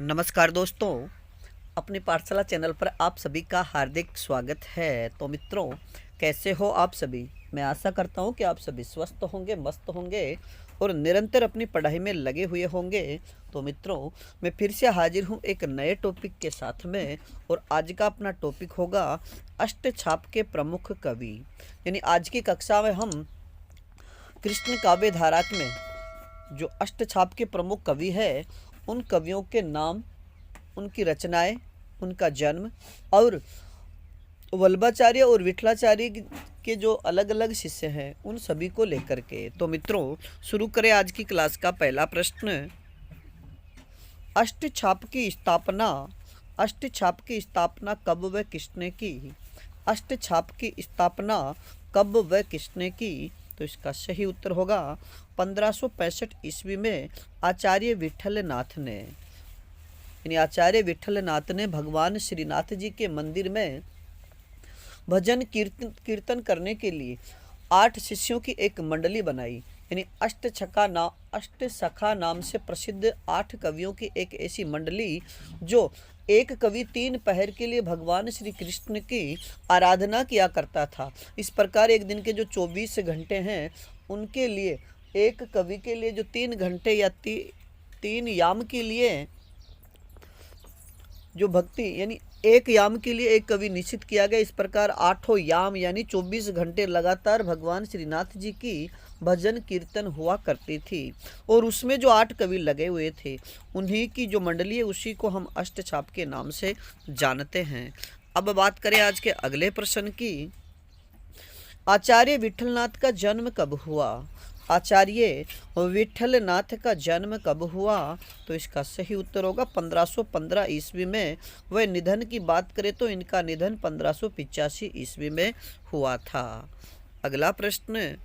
नमस्कार दोस्तों, अपनी पाठशाला चैनल पर आप सभी का हार्दिक स्वागत है। तो मित्रों, कैसे हो आप सभी। मैं आशा करता हूँ कि आप सभी स्वस्थ होंगे, मस्त होंगे और निरंतर अपनी पढ़ाई में लगे हुए होंगे। तो मित्रों, मैं फिर से हाजिर हूँ एक नए टॉपिक के साथ में। और आज का अपना टॉपिक होगा अष्टछाप के प्रमुख कवि। यानी आज की कक्षा में हम कृष्ण काव्य धारा में जो अष्टछाप के प्रमुख कवि है, उन कवियों के नाम, उनकी रचनाएं, उनका जन्म और वल्लभाचार्य और विठलाचार्य के जो अलग अलग शिष्य हैं, उन सभी को लेकर के। तो मित्रों, शुरू करें आज की क्लास का पहला प्रश्न। अष्टछाप की स्थापना अष्टछाप की स्थापना कब व किसने की। अष्टछाप की स्थापना कब व किसने की। तो इसका सही उत्तर होगा 1565 ईस्वी में आचार्य विठलनाथ ने। यानी आचार्य विठलनाथ ने भगवान श्रीनाथ जी के मंदिर में भजन कीर्तन करने के लिए 8 शिष्यों की एक मंडली बनाई। यानी अष्टसखा नाम से प्रसिद्ध 8 कवियों की एक ऐसी मंडली, जो एक कवि 3 पहर के लिए भगवान श्री कृष्ण की आराधना किया करता था। इस प्रकार एक दिन के जो 24 घंटे हैं, उनके लिए एक कवि के लिए जो 3 घंटे या 3 याम के लिए जो भक्ति, यानी एक याम के लिए एक कवि निश्चित किया गया। इस प्रकार 8 याम यानी 24 घंटे लगातार भगवान श्रीनाथ जी की भजन कीर्तन हुआ करती थी। और उसमें जो 8 कवि लगे हुए थे, उन्हीं की जो मंडली है, उसी को हम अष्टछाप के नाम से जानते हैं। अब बात करें आज के अगले प्रश्न की। आचार्य विठलनाथ का जन्म कब हुआ। आचार्य विठलनाथ का जन्म कब हुआ। तो इसका सही उत्तर होगा 1515 ईस्वी में। वह निधन की बात करें तो इनका निधन 1585 ईस्वी में हुआ था। अगला प्रश्न।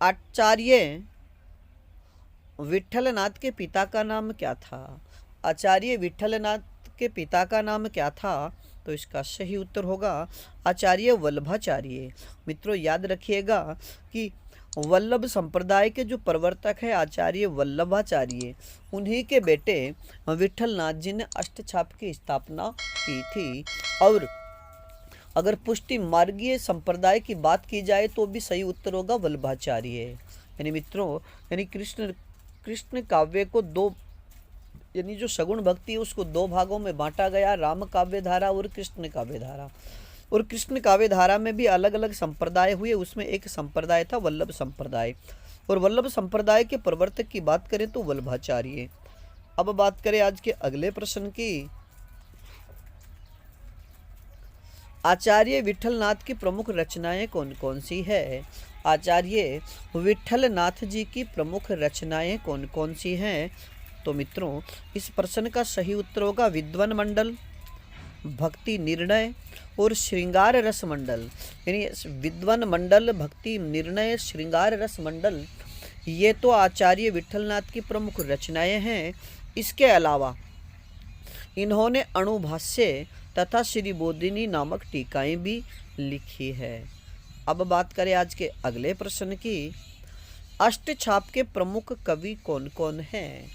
आचार्य विठलनाथ के पिता का नाम क्या था। आचार्य विठलनाथ के पिता का नाम क्या था। तो इसका सही उत्तर होगा आचार्य वल्लभाचार्य। मित्रों, याद रखिएगा कि वल्लभ संप्रदाय के जो प्रवर्तक है आचार्य वल्लभाचार्य, उन्हीं के बेटे विठलनाथ जी ने अष्टछाप की स्थापना की थी। और अगर पुष्टि मार्गीय संप्रदाय की बात की जाए तो भी सही उत्तर होगा वल्लभाचार्य। यानी मित्रों, यानी कृष्ण काव्य को दो, यानी जो सगुण भक्ति है उसको 2 भागों में बांटा गया, राम काव्य धारा और कृष्ण काव्य धारा। और कृष्ण काव्य धारा में भी अलग अलग संप्रदाय हुए। उसमें एक संप्रदाय था वल्लभ संप्रदाय, और वल्लभ संप्रदाय के प्रवर्तक की बात करें तो वल्लभाचार्य। अब बात करें आज के अगले प्रश्न की। आचार्य विठलनाथ की प्रमुख रचनाएं कौन कौन सी है। आचार्य विठलनाथ जी की प्रमुख रचनाएं कौन कौन सी हैं। तो मित्रों, इस प्रश्न का सही उत्तर होगा विद्वन मंडल, भक्ति निर्णय और श्रृंगार रस मंडल। यानी विद्वन मंडल, भक्ति निर्णय, श्रृंगार रस मंडल, ये तो आचार्य विठलनाथ की प्रमुख रचनाएं हैं। इसके अलावा इन्होंने अणुभाष्य तथा श्री बोधिनी नामक टीकाएं भी लिखी है। अब बात करें आज के अगले प्रश्न की। अष्टछाप के प्रमुख कवि कौन कौन हैं।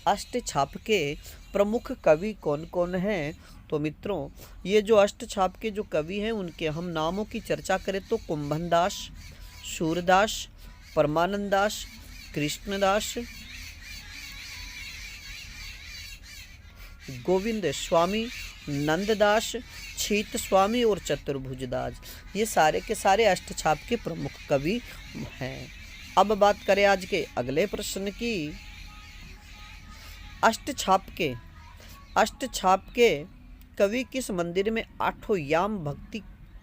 अष्टछाप के प्रमुख कवि कौन कौन हैं। तो मित्रों, ये जो अष्टछाप के जो कवि हैं, उनके हम नामों की चर्चा करें तो कुंभनदास, सूरदास, परमानंदास, कृष्णदास, गोविंद स्वामी, नंददास, छीत स्वामी और चतुर्भुजदास, ये सारे के सारे अष्टछाप के प्रमुख कवि हैं। अब बात करें आज के अगले प्रश्न की। अष्टछाप के कवि किस मंदिर में 8 याम भक्ति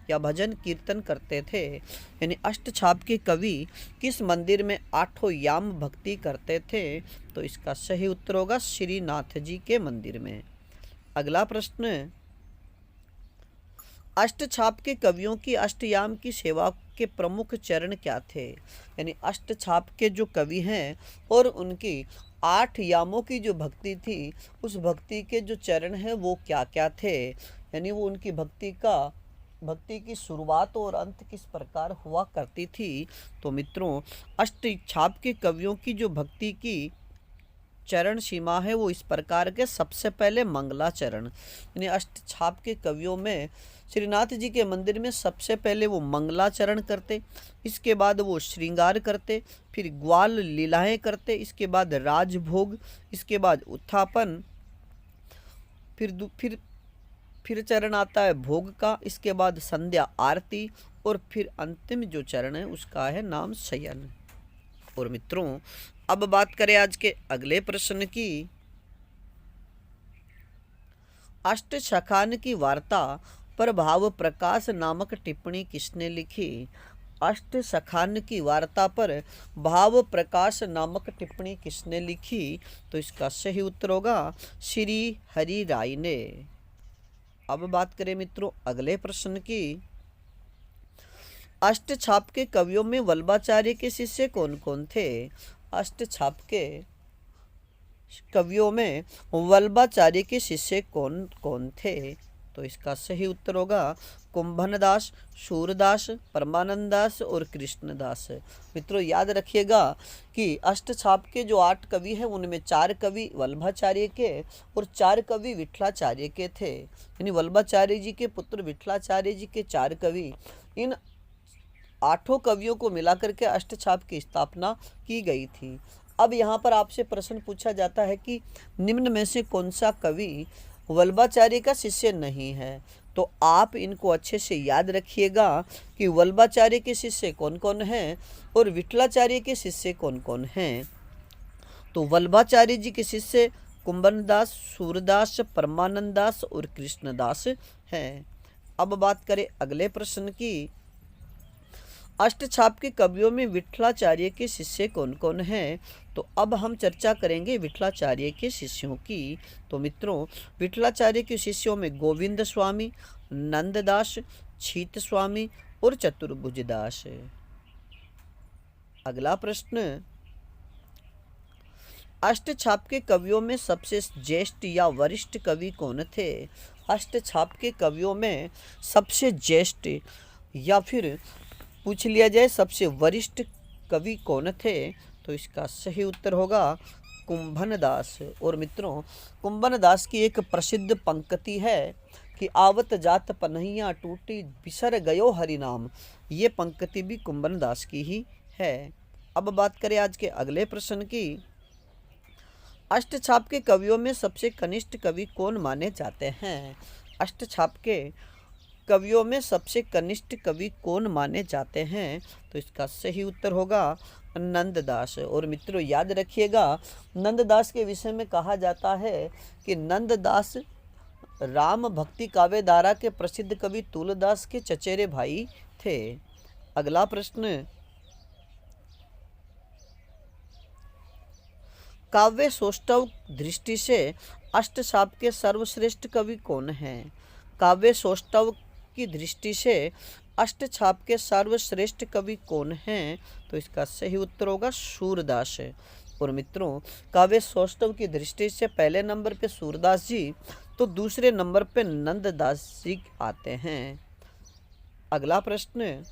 या भजन कीर्तन करते थे। यानी अष्टछाप के कवि किस मंदिर में 8 याम भक्ति करते थे। तो इसका सही उत्तर होगा श्रीनाथ जी के मंदिर में। अगला प्रश्न। अष्टछाप के कवियों की अष्टयाम की सेवा के प्रमुख चरण क्या थे। यानी अष्टछाप के जो कवि हैं और उनकी 8 यामों की जो भक्ति थी, उस भक्ति के जो चरण हैं वो क्या क्या थे। यानी वो उनकी भक्ति की शुरुआत और अंत किस प्रकार हुआ करती थी। तो मित्रों, अष्टछाप के कवियों की जो भक्ति की चरण सीमा है वो इस प्रकार के। सबसे पहले मंगलाचरण, यानी अष्टछाप के कवियों में श्रीनाथ जी के मंदिर में सबसे पहले वो मंगलाचरण करते, इसके बाद वो श्रृंगार करते, फिर ग्वाल लीलाएं करते, इसके बाद राजभोग, इसके बाद उत्थापन, फिर चरण आता है भोग का, इसके बाद संध्या आरती, और फिर अंतिम जो चरण है उसका है नाम शयन। और मित्रों अब बात करें आज के अगले प्रश्न की। अष्टशखान की वार्ता पर भाव प्रकाश नामक टिप्पणी किसने लिखी? अष्टशखान की वार्ता पर भाव प्रकाश नामक टिप्पणी किसने लिखी? तो इसका सही उत्तर होगा श्री हरि राय ने। अब बात करें मित्रों अगले प्रश्न की। अष्टछाप के कवियों में वल्लभाचार्य के शिष्य कौन कौन थे? अष्टछाप के कवियों में वल्लभाचार्य के शिष्य कौन कौन थे? तो इसका सही उत्तर होगा कुंभनदास, सूरदास, परमानंदास और कृष्णदास। मित्रों याद रखिएगा कि अष्टछाप के जो 8 कवि हैं उनमें 4 कवि वल्लभाचार्य के और 4 कवि विठलाचार्य के थे, यानी वल्लभाचार्य जी के पुत्र विठलाचार्य जी के 4 कवि। इन 8 कवियों को मिलाकर के अष्टछाप की स्थापना की गई थी। अब यहाँ पर आपसे प्रश्न पूछा जाता है कि निम्न में से कौन सा कवि वल्लभाचार्य का शिष्य नहीं है? तो आप इनको अच्छे से याद रखिएगा कि वल्लभाचार्य के शिष्य कौन कौन हैं और विठलाचार्य के शिष्य कौन कौन हैं। तो वल्लभाचार्य जी के शिष्य कुंभनदास, सूरदास, परमानंदास और कृष्णदास हैं। अब बात करें अगले प्रश्न की। अष्टछाप के कवियों में विठलाचार्य के शिष्य कौन कौन हैं? तो अब हम चर्चा करेंगे विठलाचार्य के शिष्यों की। तो मित्रों विठलाचार्य के शिष्यों में गोविंद स्वामी, नंददास, छीत स्वामी और चतुर्भुजदास। अगला प्रश्न, अष्टछाप के कवियों में सबसे ज्येष्ठ या वरिष्ठ कवि कौन थे? अष्टछाप के कवियों में सबसे ज्येष्ठ या फिर पूछ लिया जाए सबसे वरिष्ठ कवि कौन थे? तो इसका सही उत्तर होगा कुंभनदास। और मित्रों कुंभनदास की एक प्रसिद्ध पंक्ति है कि आवत जात पनहिया टूटी बिसर गयो हरि नाम। ये पंक्ति भी कुंभनदास की ही है। अब बात करें आज के अगले प्रश्न की। अष्टछाप के कवियों में सबसे कनिष्ठ कवि कौन माने जाते हैं? अष्टछाप के कवियों में सबसे कनिष्ठ कवि कौन माने जाते हैं? तो इसका सही उत्तर होगा नंददास। और मित्रों याद रखिएगा नंददास के विषय में कहा जाता है कि नंददास राम भक्ति काव्य धारा के प्रसिद्ध कवि तुलदास के चचेरे भाई थे। अगला प्रश्न, काव्य सौष्ठव दृष्टि से अष्टछाप के सर्वश्रेष्ठ कवि कौन हैं? काव्य सौष्ठव की दृष्टि से अष्टछाप के सर्वश्रेष्ठ कवि कौन हैं? तो इसका सही उत्तर होगा सूरदास। और मित्रों काव्य सौष्ठव की दृष्टि से पहले नंबर पे सूरदास जी तो दूसरे नंबर पे नंददास जी आते हैं। अगला प्रश्न,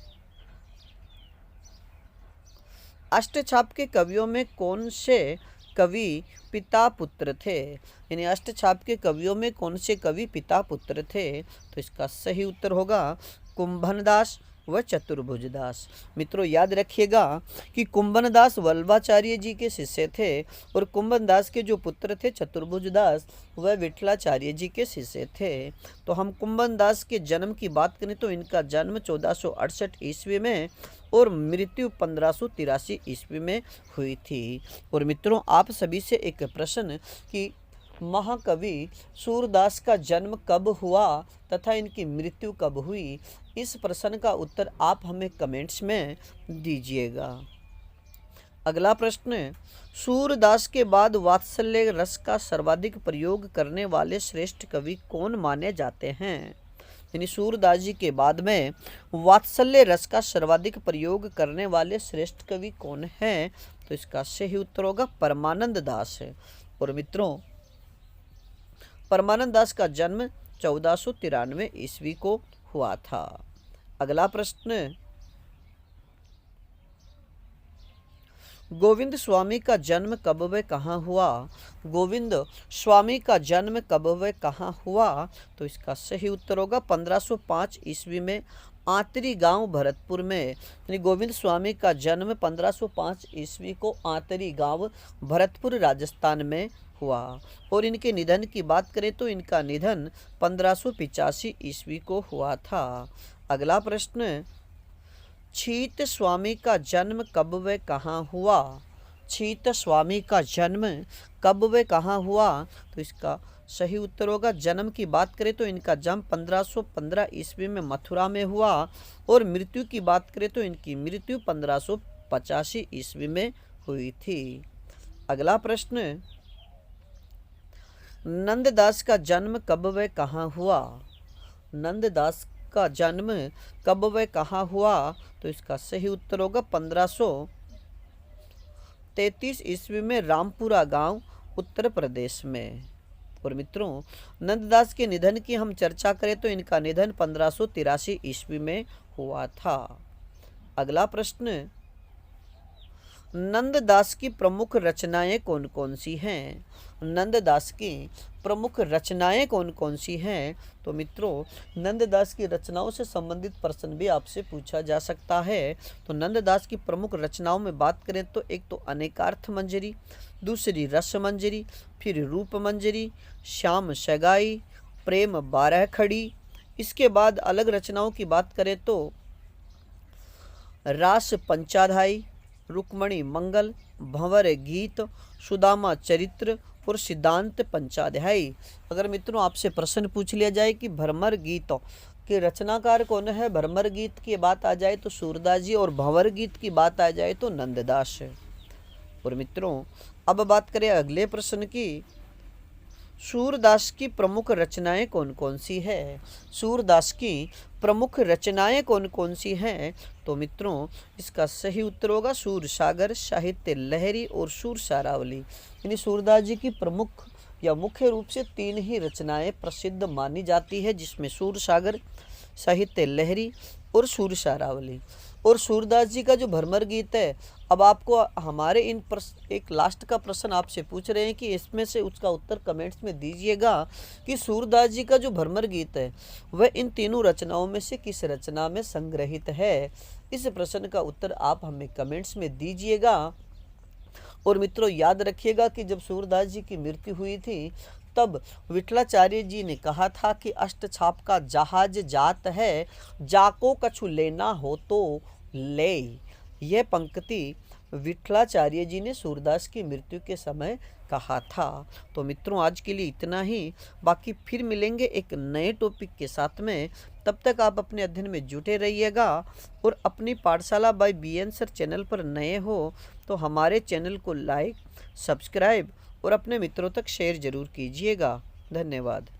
अष्टछाप के कवियों में कौन से कवि पिता पुत्र थे? यानी अष्टछाप के कवियों में कौन से कवि पिता पुत्र थे? तो इसका सही उत्तर होगा कुंभनदास व चतुर्भुजदास। मित्रों याद रखिएगा कि कुंभनदास वल्लभाचार्य जी के शिष्य थे और कुंभनदास के जो पुत्र थे चतुर्भुजदास वह विठलाचार्य जी के शिष्य थे। तो हम कुंभनदास के जन्म की बात करें तो इनका जन्म 1468 ईस्वी में और मृत्यु 1583 ईस्वी में हुई थी। और मित्रों आप सभी से एक प्रश्न कि महाकवि सूरदास का जन्म कब हुआ तथा इनकी मृत्यु कब हुई, इस प्रश्न का उत्तर आप हमें कमेंट्स में दीजिएगा। अगला प्रश्न, सूरदास के बाद वात्सल्य रस का सर्वाधिक प्रयोग करने वाले श्रेष्ठ कवि कौन माने जाते हैं? यानी सूरदास जी के बाद में वात्सल्य रस का सर्वाधिक प्रयोग करने वाले श्रेष्ठ कवि कौन हैं? तो इसका सही उत्तर होगा परमानंद दास। और मित्रों परमानंद दास का जन्म 1493 ईस्वी को हुआ था। अगला प्रश्न, गोविंद स्वामी का जन्म कब व कहाँ हुआ? गोविंद स्वामी का जन्म कब व कहाँ हुआ? तो इसका सही उत्तर होगा 1505 ईस्वी में आंतरी गांव भरतपुर में। यानी गोविंद स्वामी का जन्म 1505 ईस्वी को आंतरी गांव भरतपुर राजस्थान में हुआ। और इनके निधन की बात करें तो इनका निधन 1585 ईस्वी को हुआ था। अगला प्रश्न, छीत स्वामी का जन्म कब व कहाँ हुआ? छीत स्वामी का जन्म कब व कहाँ हुआ? तो इसका सही उत्तर होगा, जन्म की बात करें तो इनका जन्म 1515 ईस्वी में मथुरा में हुआ। और मृत्यु की बात करें तो इनकी मृत्यु 1585 ईस्वी में हुई थी। अगला प्रश्न, नंददास का जन्म कब व कहाँ हुआ? नंददास का जन्म कब व कहाँ हुआ? तो इसका सही उत्तर होगा 1533 ईस्वी में रामपुरा गांव उत्तर प्रदेश में। और मित्रों, नंददास के निधन की हम चर्चा करें तो इनका निधन 1583 ईस्वी में हुआ था। अगला प्रश्न, नंददास की प्रमुख रचनाएं कौन कौन सी हैं? नंददास की प्रमुख रचनाएं कौन कौन सी हैं? तो मित्रों, नंददास की रचनाओं से संबंधित प्रश्न भी आपसे पूछा जा सकता है। तो नंददास की प्रमुख रचनाओं में बात करें तो एक तो अनेकार्थ मंजरी, दूसरी रस मंजरी, फिर रूप मंजरी, श्याम सगाई, प्रेम बारह खड़ी। इसके बाद अलग रचनाओं की बात करें तो रास पंचाध्यायी, रुक्मणी मंगल, भंवर गीत, सुदामा चरित्र और सिद्धांत पंचाध्यायी। अगर मित्रों आपसे प्रश्न पूछ लिया जाए कि भ्रमर गीत के रचनाकार कौन है, भ्रमर गीत की बात आ जाए तो सूरदास जी, और भंवर गीत की बात आ जाए तो नंददास है। और मित्रों, अब बात करें अगले प्रश्न की, सूरदास की प्रमुख रचनाएं कौन कौन सी है? सूरदास की प्रमुख रचनाएं कौन कौन सी हैं? तो मित्रों, इसका सही उत्तर होगा सूरसागर, साहित्य लहरी और सुरसारावली। यानी सूरदास जी की प्रमुख या मुख्य रूप से 3 ही रचनाएं प्रसिद्ध मानी जाती है, जिसमें सूरसागर, साहित्य लहरी और सुरसारावली। और सूरदास जी का जो भ्रमर गीत है, अब आपको हमारे एक लास्ट का प्रश्न आपसे पूछ रहे हैं कि इसमें से उसका उत्तर कमेंट्स में दीजिएगा कि सूरदास जी का जो भ्रमर गीत है वह इन तीनों रचनाओं में से किस रचना में संग्रहित है। इस प्रश्न का उत्तर आप हमें कमेंट्स में दीजिएगा। और मित्रों, याद रखिएगा कि जब सूरदास जी की मृत्यु हुई थी तब विठलाचार्य जी ने कहा था कि अष्टछाप का जहाज जात है, जाको कछु लेना हो तो ले। यह पंक्ति विठलाचार्य जी ने सूरदास की मृत्यु के समय कहा था। तो मित्रों, आज के लिए इतना ही, बाकी फिर मिलेंगे एक नए टॉपिक के साथ में। तब तक आप अपने अध्ययन में जुटे रहिएगा। और अपनी पाठशाला बाय BN सर चैनल पर नए हो तो हमारे चैनल को लाइक, सब्सक्राइब और अपने मित्रों तक शेयर जरूर कीजिएगा। धन्यवाद।